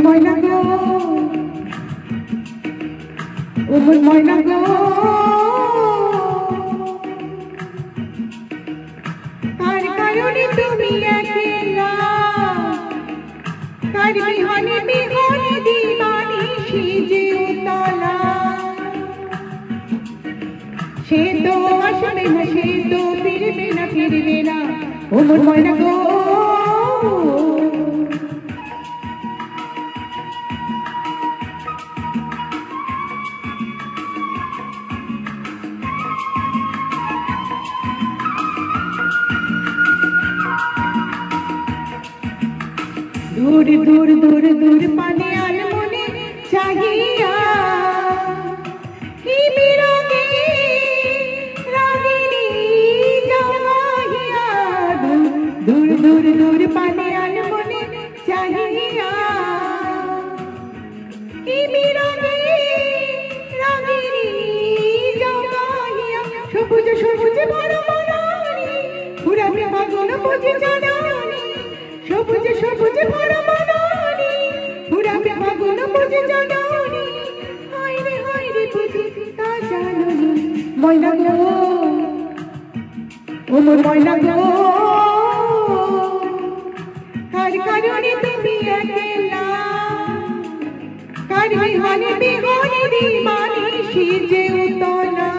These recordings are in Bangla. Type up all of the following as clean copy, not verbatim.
ময়না গো, উমর ময়না গো, কার কারণে তুমি একলা, কার বিহনে বিহনে দিবানি সেজে উতলা। সে তো আসবে না, সে তো ফিরবে না, ফিরবে না, উমর ময়না গো। दूर दूर दूर दूर पाने आल मोने चाहिया ही बिरोगे रागिनी जमाहिया। दूर दूर दूर पाने आल मोने चाहिया ही बिरोगे रागिनी जमाहिया। সবুজ সবুজ বড় বড়ানি পুরাবে বাগন বুঝে জানানি। সবুজ সবুজ বড় বড়ানি পুরাবে বাগন বুঝে জানানি। হায়রে হায়রে বুঝি তা জানানি। ময়না গো, ওমর ময়না গো, কার কারণে তুমি একলা, কার বিহনে বিহনে দিবানি সেজে উতলা।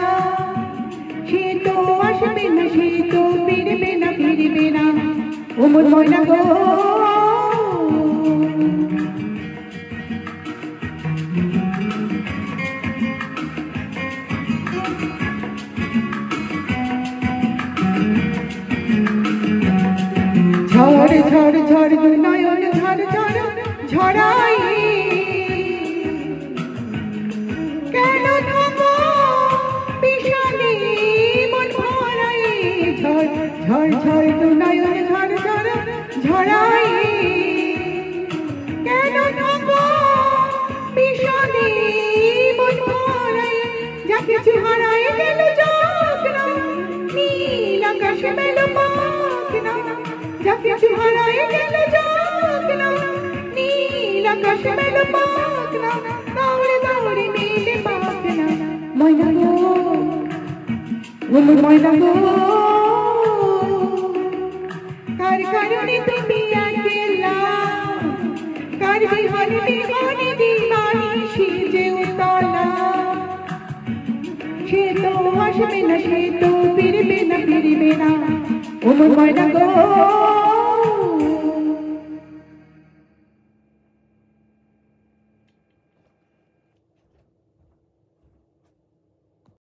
সে তো আসবে না, সে তো ফিরবে না, ফিরবে না, উমর ময়না গো। ঝড় ঝড় ঝড় নয়ন ঝড় ঝড় ঝড়াই কেন থামো বিষাদে মন ভরাই। ঝড় ঝড় ঝড় নয়ন ঝড় ঝড় ঝড়াই কেন থামো বিষাদে মন ভরাই। যা কিছু হারাই গেল যাক না, নীল আকাশ মেল পাক না। যা কিছু হারাই গেল যাক না, নীল আকাশ মেল পাক না। দৌড়ে দৌড়ে মেলে পাক না। ময়না গো, উমর ময়না গো, কার কারণে তুমি একলা, কার বিহনে বিহনে দিবানি সেজে উতলা। সে তো আসবে না, সে তো ফিরবে না, ফিরবে না, উমর ময়না গো।